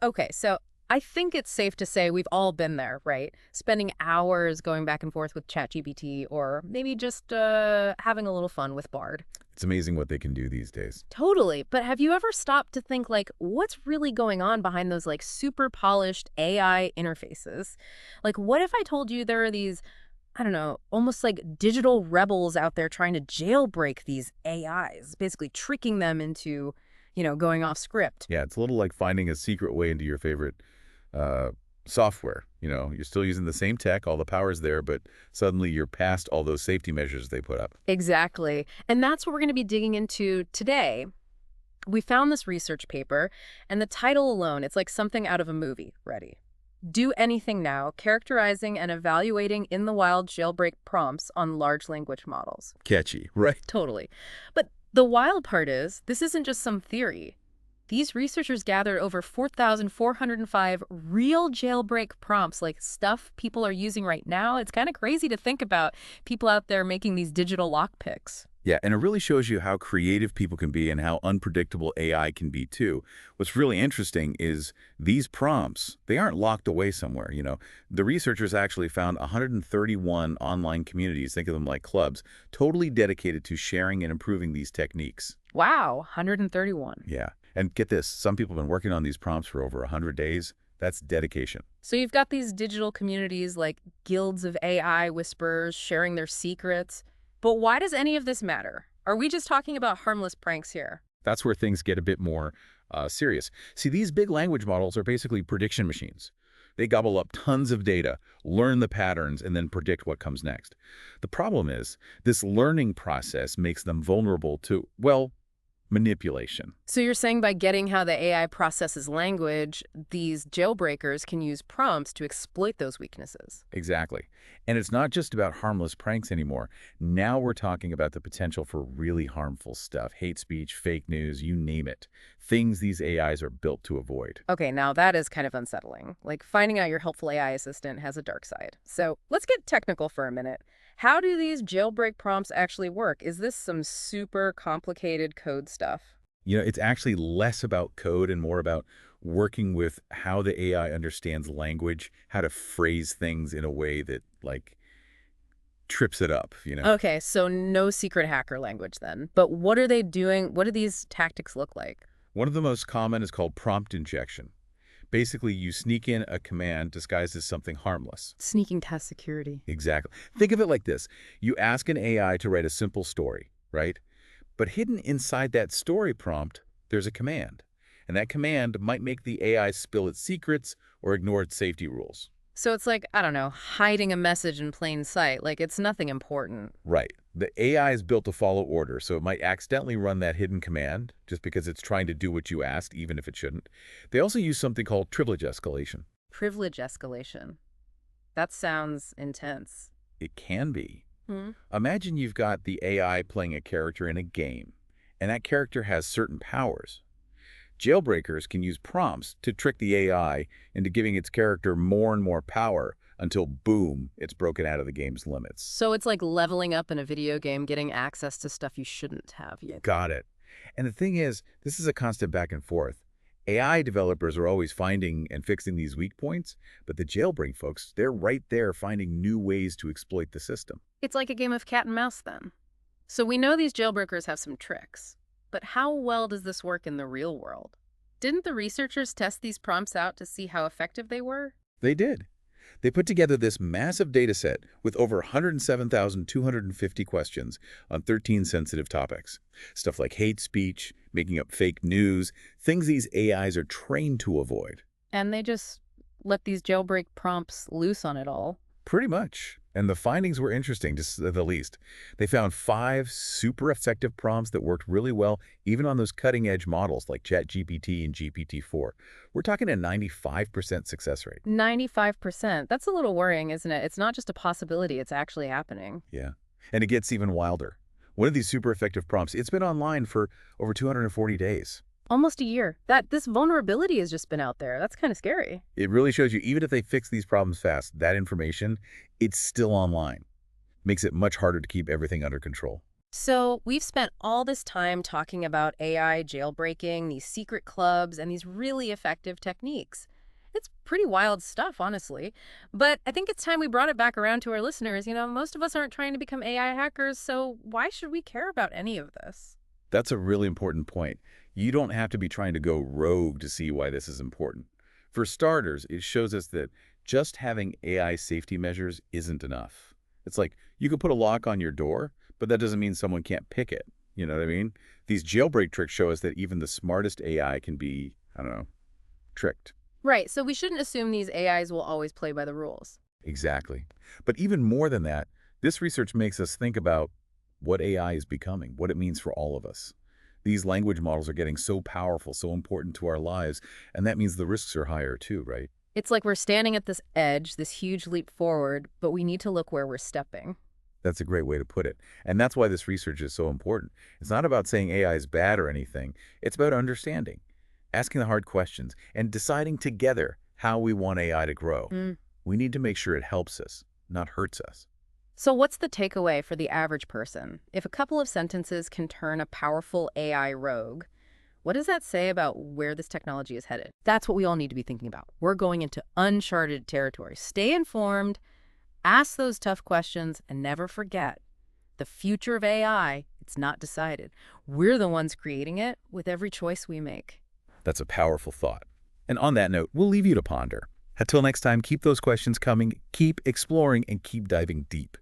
Okay, so I think it's safe to say we've all been there, right? Spending hours going back and forth with ChatGPT or maybe just having a little fun with Bard. It's amazing what they can do these days. Totally. But have you ever stopped to think, like, what's really going on behind those, like, super polished AI interfaces? Like, what if I told you there are these, I don't know, almost like digital rebels out there trying to jailbreak these AIs, basically tricking them into, going off script? Yeah, it's a little like finding a secret way into your favorite uh, software. You're still using the same tech, all the power's there, but suddenly you're past all those safety measures they put up. Exactly. And that's what we're going to be digging into today. We found this research paper, and the title alone, it's like something out of a movie. Ready? Do Anything Now, Characterizing and Evaluating in the Wild Jailbreak Prompts on Large Language Models. Catchy, right? Totally. But the wild part is, this isn't just some theory. These researchers gathered over 4,405 real jailbreak prompts, like stuff people are using right now. It's kind of crazy to think about people out there making these digital lockpicks. Yeah, and it really shows you how creative people can be and how unpredictable AI can be too. What's really interesting is these prompts, they aren't locked away somewhere. The researchers actually found 131 online communities, think of them like clubs, totally dedicated to sharing and improving these techniques. Wow, 131. Yeah, and get this, some people have been working on these prompts for over 100 days. That's dedication. So you've got these digital communities like guilds of AI whisperers sharing their secrets. But why does any of this matter? Are we just talking about harmless pranks here? That's where things get a bit more serious. See, these big language models are basically prediction machines. They gobble up tons of data, learn the patterns, and then predict what comes next. The problem is, this learning process makes them vulnerable to, well, manipulation. So you're saying by getting how the AI processes language, these jailbreakers can use prompts to exploit those weaknesses. Exactly. And it's not just about harmless pranks anymore. Now we're talking about the potential for really harmful stuff. Hate speech, fake news, you name it. Things these AIs are built to avoid. Okay, now that is kind of unsettling. Like finding out your helpful AI assistant has a dark side. So let's get technical for a minute. How do these jailbreak prompts actually work? Is this some super complicated code stuff? It's actually less about code and more about working with how the AI understands language, how to phrase things in a way that, like, trips it up. Okay, so no secret hacker language then. But what are they doing? What do these tactics look like? One of the most common is called prompt injection. Basically, you sneak in a command disguised as something harmless. Sneaking test security. Exactly. Think of it like this. You ask an AI to write a simple story, right? But hidden inside that story prompt, there's a command. And that command might make the AI spill its secrets or ignore its safety rules. So it's like, I don't know, hiding a message in plain sight. Like it's nothing important. Right. The AI is built to follow order, so it might accidentally run that hidden command just because it's trying to do what you asked, even if it shouldn't. They also use something called privilege escalation. Privilege escalation. That sounds intense. It can be. Hmm? Imagine you've got the AI playing a character in a game, and that character has certain powers. Jailbreakers can use prompts to trick the AI into giving its character more and more power until, boom, it's broken out of the game's limits. So it's like leveling up in a video game, getting access to stuff you shouldn't have yet. Got it. And the thing is, this is a constant back and forth. AI developers are always finding and fixing these weak points, but the jailbreak folks, they're right there finding new ways to exploit the system. It's like a game of cat and mouse then. So we know these jailbreakers have some tricks. But how well does this work in the real world? Didn't the researchers test these prompts out to see how effective they were? They did. They put together this massive data set with over 107,250 questions on 13 sensitive topics. Stuff like hate speech, making up fake news, things these AIs are trained to avoid. And they just let these jailbreak prompts loose on it all. Pretty much. And the findings were interesting, to say the least. They found 5 super effective prompts that worked really well, even on those cutting-edge models like ChatGPT and GPT-4. We're talking a 95% success rate. 95%. That's a little worrying, isn't it? It's not just a possibility, it's actually happening. Yeah. And it gets even wilder. One of these super effective prompts, it's been online for over 240 days. Almost a year. This vulnerability has just been out there. That's kind of scary. It really shows you, even if they fix these problems fast, that information, it's still online. Makes it much harder to keep everything under control. So, we've spent all this time talking about AI jailbreaking, these secret clubs, and these really effective techniques. It's pretty wild stuff, honestly. But I think it's time we brought it back around to our listeners. Most of us aren't trying to become AI hackers, so why should we care about any of this? That's a really important point. You don't have to be trying to go rogue to see why this is important. For starters, it shows us that just having AI safety measures isn't enough. It's like you could put a lock on your door, but that doesn't mean someone can't pick it. You know what I mean? These jailbreak tricks show us that even the smartest AI can be, I don't know, tricked. Right, so we shouldn't assume these AIs will always play by the rules. Exactly. But even more than that, this research makes us think about what AI is becoming, what it means for all of us. These language models are getting so powerful, so important to our lives, and that means the risks are higher too, right? It's like we're standing at this edge, this huge leap forward, but we need to look where we're stepping. That's a great way to put it. And that's why this research is so important. It's not about saying AI is bad or anything. It's about understanding, asking the hard questions, and deciding together how we want AI to grow. Mm. We need to make sure it helps us, not hurts us. So, what's the takeaway for the average person? If a couple of sentences can turn a powerful AI rogue, what does that say about where this technology is headed? That's what we all need to be thinking about. We're going into uncharted territory. Stay informed, ask those tough questions, and never forget the future of AI, it's not decided. We're the ones creating it with every choice we make. That's a powerful thought. And on that note, we'll leave you to ponder. Until next time, keep those questions coming, keep exploring, and keep diving deep.